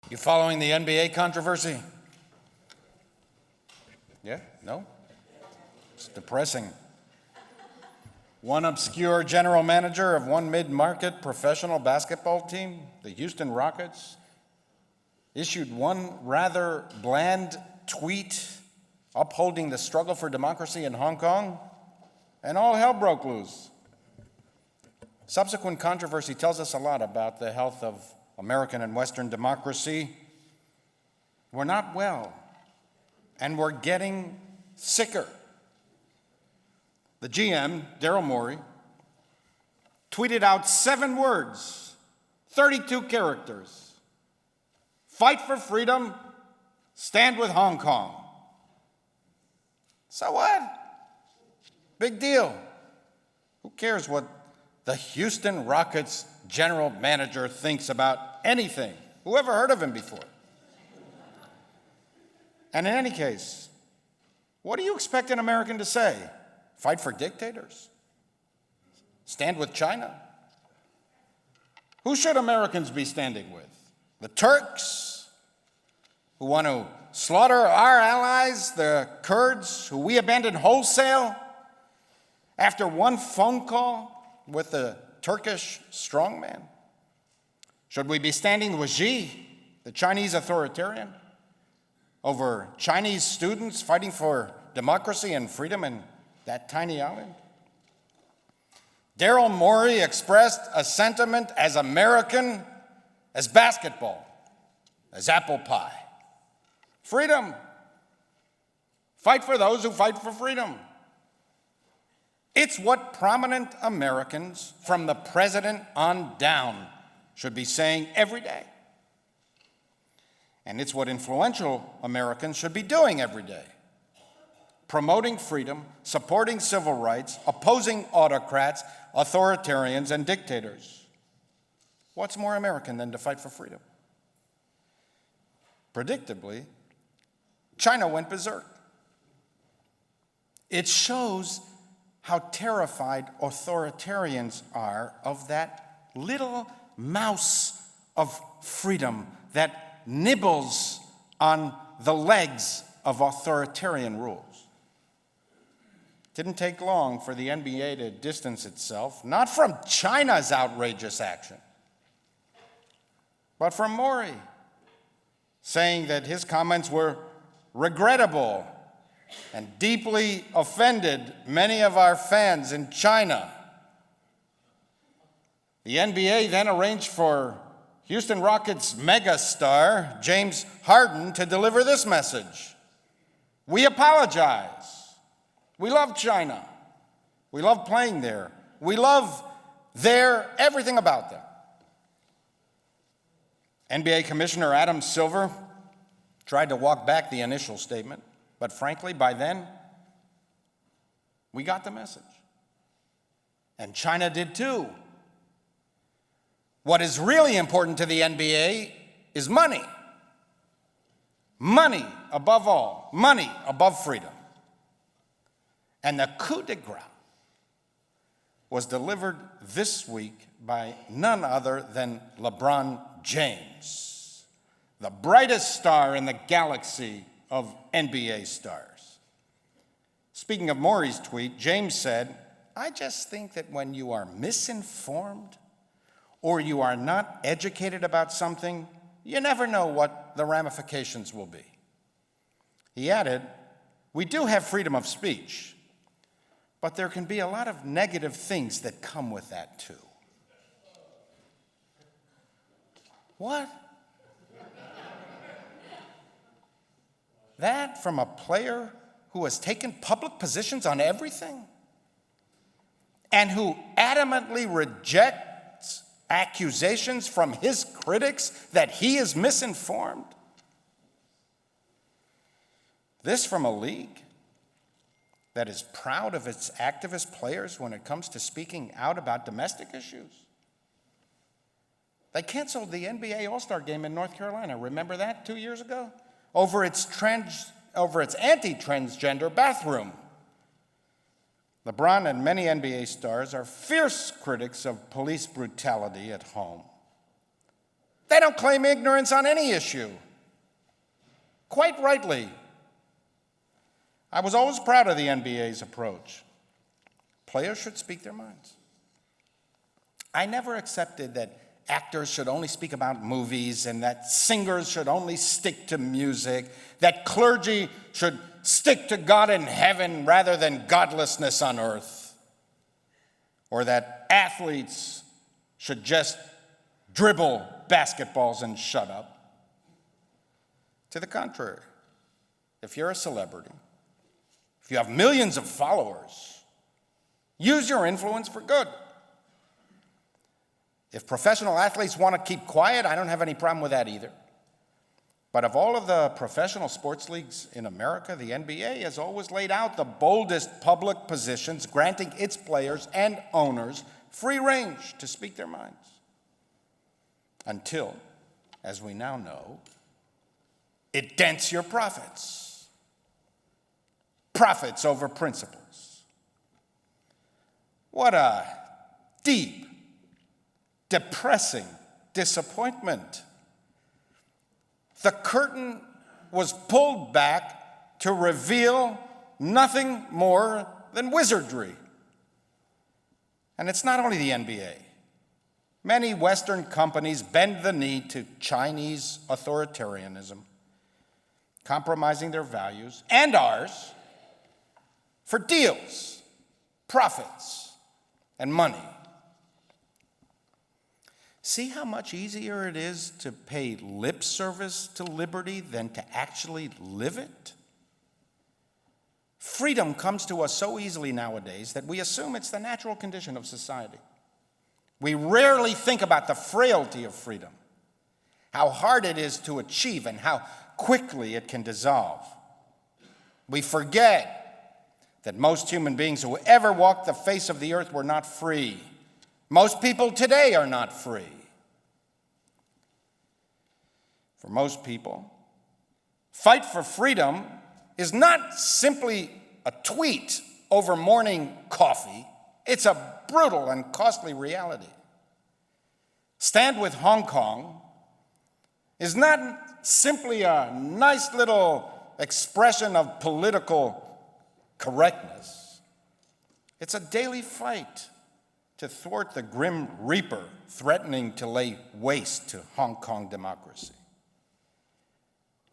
You following the NBA controversy? Yeah? No? It's depressing. One obscure general manager of one mid-market professional basketball team, the Houston Rockets, issued one rather bland tweet upholding the struggle for democracy in Hong Kong, and all hell broke loose. Subsequent controversy tells us a lot about the health of American and Western democracy. We're not well, and we're getting sicker. The GM, Daryl Morey, tweeted out 7 words, 32 characters. Fight for freedom, stand with Hong Kong. So what? Big deal. Who cares what the Houston Rockets general manager thinks about anything? Who ever heard of him before? And in any case, what do you expect an American to say? Fight for dictators? Stand with China? Who should Americans be standing with? The Turks, who want to slaughter our allies, the Kurds, who we abandoned wholesale after one phone call with the Turkish strongman? Should we be standing with Xi, the Chinese authoritarian, over Chinese students fighting for democracy and freedom in that tiny island? Daryl Morey expressed a sentiment as American as basketball, as apple pie. Freedom. Fight for those who fight for freedom. It's what prominent Americans, from the president on down, should be saying every day. And it's what influential Americans should be doing every day. Promoting freedom, supporting civil rights, opposing autocrats, authoritarians, and dictators. What's more American than to fight for freedom? Predictably, China went berserk. It shows how terrified authoritarians are of that little mouse of freedom that nibbles on the legs of authoritarian rules. Didn't take long for the NBA to distance itself, not from China's outrageous action, but from Morey, saying that his comments were regrettable and deeply offended many of our fans in China. The NBA then arranged for Houston Rockets megastar James Harden to deliver this message. We apologize. We love China. We love playing there. We love everything about them. NBA Commissioner Adam Silver tried to walk back the initial statement, but frankly, by then, we got the message. And China did too. What is really important to the NBA is money. Money above all. Money above freedom. And the coup de grace was delivered this week by none other than LeBron James, the brightest star in the galaxy of NBA stars. Speaking of Morey's tweet, James said, I just think that when you are misinformed or you are not educated about something, you never know what the ramifications will be. He added, we do have freedom of speech, but there can be a lot of negative things that come with that too. What? That from a player who has taken public positions on everything and who adamantly rejects accusations from his critics that he is misinformed? This from a league that is proud of its activist players when it comes to speaking out about domestic issues. They canceled the NBA All-Star game in North Carolina. Remember that 2 years ago? Over its anti-transgender bathroom. LeBron and many NBA stars are fierce critics of police brutality at home. They don't claim ignorance on any issue. Quite rightly. I was always proud of the NBA's approach. Players should speak their minds. I never accepted that actors should only speak about movies and that singers should only stick to music, that clergy should stick to God in heaven rather than godlessness on earth, or that athletes should just dribble basketballs and shut up. To the contrary, if you're a celebrity, if you have millions of followers, use your influence for good. If professional athletes want to keep quiet, I don't have any problem with that either. But of all of the professional sports leagues in America, the NBA has always laid out the boldest public positions, granting its players and owners free range to speak their minds. Until, as we now know, it dents your profits. Profits over principles. What a deep, depressing disappointment. The curtain was pulled back to reveal nothing more than wizardry. And it's not only the NBA. Many Western companies bend the knee to Chinese authoritarianism, compromising their values and ours for deals, profits, and money. See how much easier it is to pay lip service to liberty than to actually live it? Freedom comes to us so easily nowadays that we assume it's the natural condition of society. We rarely think about the frailty of freedom, how hard it is to achieve and how quickly it can dissolve. We forget that most human beings who ever walked the face of the earth were not free. Most people today are not free. For most people, fight for freedom is not simply a tweet over morning coffee. It's a brutal and costly reality. Stand with Hong Kong is not simply a nice little expression of political correctness. It's a daily fight to thwart the grim reaper threatening to lay waste to Hong Kong democracy.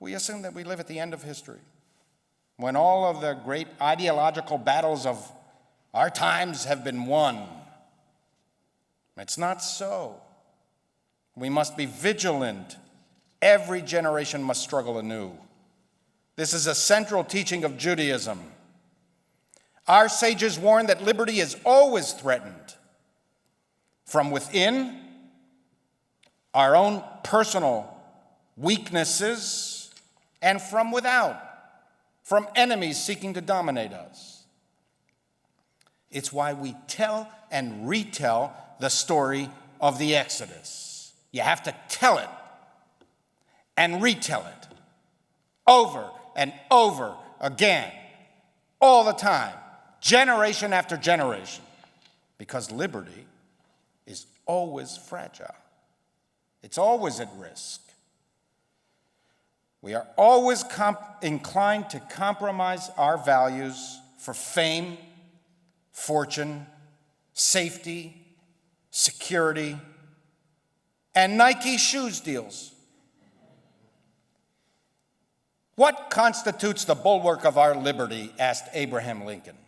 We assume that we live at the end of history, when all of the great ideological battles of our times have been won. It's not so. We must be vigilant. Every generation must struggle anew. This is a central teaching of Judaism. Our sages warn that liberty is always threatened from within, our own personal weaknesses, and from without, from enemies seeking to dominate us. It's why we tell and retell the story of the Exodus. You have to tell it and retell it over and over again, all the time, generation after generation, because liberty is always fragile. It's always at risk. We are always inclined to compromise our values for fame, fortune, safety, security, and Nike shoes deals. What constitutes the bulwark of our liberty? Asked Abraham Lincoln.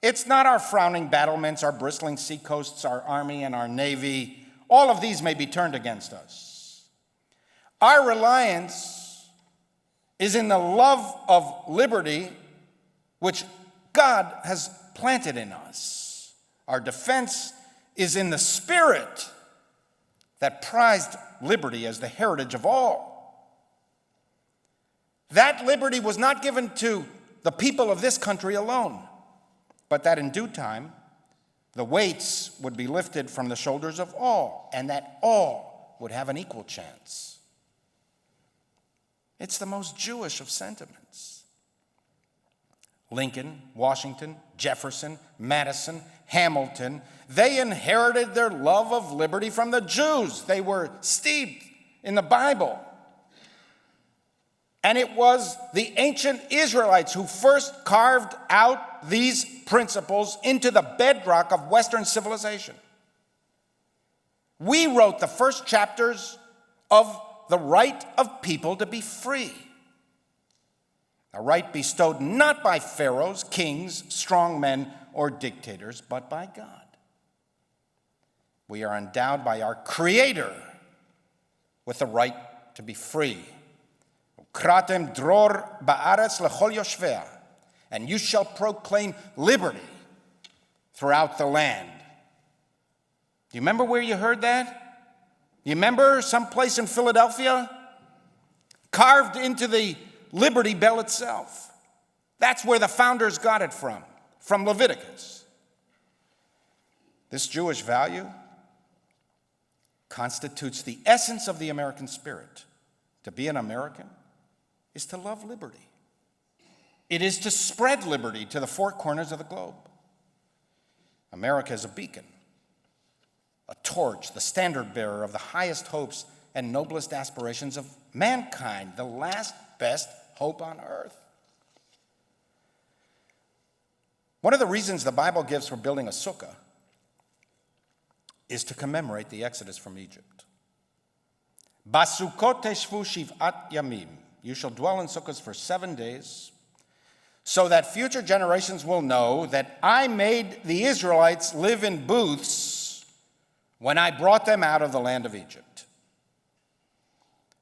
It's not our frowning battlements, our bristling seacoasts, our army, and our navy. All of these may be turned against us. Our reliance is in the love of liberty, which God has planted in us. Our defense is in the spirit that prized liberty as the heritage of all. That liberty was not given to the people of this country alone, but that in due time, the weights would be lifted from the shoulders of all, and that all would have an equal chance. It's the most Jewish of sentiments. Lincoln, Washington, Jefferson, Madison, Hamilton, they inherited their love of liberty from the Jews. They were steeped in the Bible. And it was the ancient Israelites who first carved out these principles into the bedrock of Western civilization. We wrote the first chapters of the right of people to be free. A right bestowed not by pharaohs, kings, strong men, or dictators, but by God. We are endowed by our Creator with the right to be free. Kratem dror ba'aretz lechol yoshvea, and you shall proclaim liberty throughout the land. Do you remember where you heard that? You remember someplace in Philadelphia? Carved into the Liberty Bell itself. That's where the founders got it from Leviticus. This Jewish value constitutes the essence of the American spirit. To be an American is to love liberty. It is to spread liberty to the four corners of the globe. America is a beacon, a torch, the standard bearer of the highest hopes and noblest aspirations of mankind, the last best hope on earth. One of the reasons the Bible gives for building a sukkah is to commemorate the Exodus from Egypt. Basukot teshvu shiv'at yamim. You shall dwell in sukkahs for 7 days, so that future generations will know that I made the Israelites live in booths when I brought them out of the land of Egypt.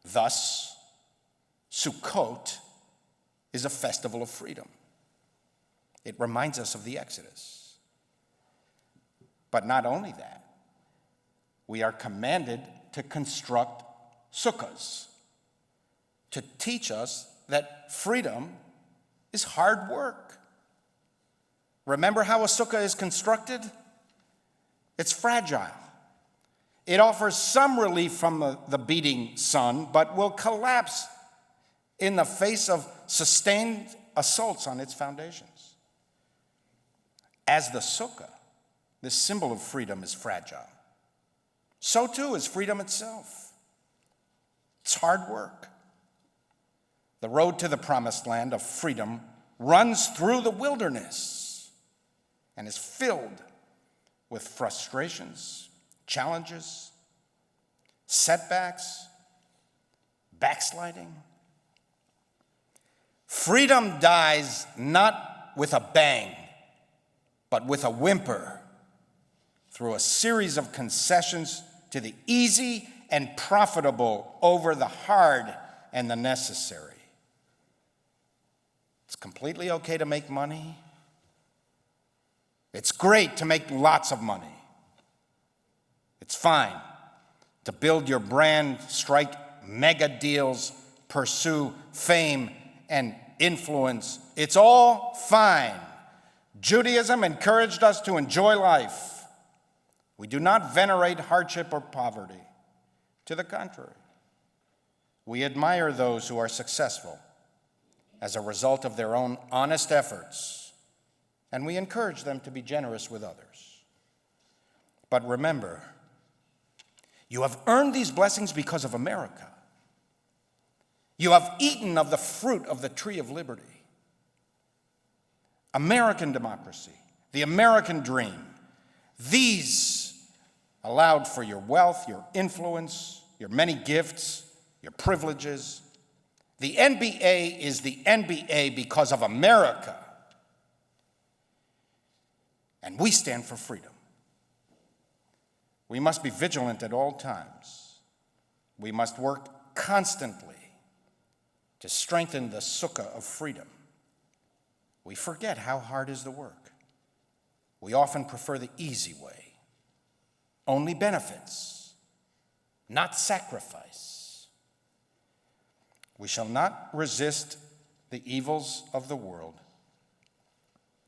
Thus, Sukkot is a festival of freedom. It reminds us of the Exodus. But not only that, we are commanded to construct sukkahs to teach us that freedom is hard work. Remember how a sukkah is constructed? It's fragile. It offers some relief from the beating sun, but will collapse in the face of sustained assaults on its foundations. As the sukkah, this symbol of freedom, is fragile, so too is freedom itself. It's hard work. The road to the promised land of freedom runs through the wilderness and is filled with frustrations, challenges, setbacks, backsliding. Freedom dies not with a bang, but with a whimper, through a series of concessions to the easy and profitable over the hard and the necessary. It's completely okay to make money. It's great to make lots of money. It's fine to build your brand, strike mega deals, pursue fame and influence. It's all fine. Judaism encouraged us to enjoy life. We do not venerate hardship or poverty. To the contrary, we admire those who are successful as a result of their own honest efforts, and we encourage them to be generous with others. But remember, you have earned these blessings because of America. You have eaten of the fruit of the tree of liberty. American democracy, the American dream, these allowed for your wealth, your influence, your many gifts, your privileges. The NBA is the NBA because of America. And we stand for freedom. We must be vigilant at all times. We must work constantly to strengthen the sukkah of freedom. We forget how hard is the work. We often prefer the easy way. Only benefits, not sacrifice. We shall not resist the evils of the world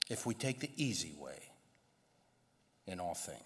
if we take the easy way in all things.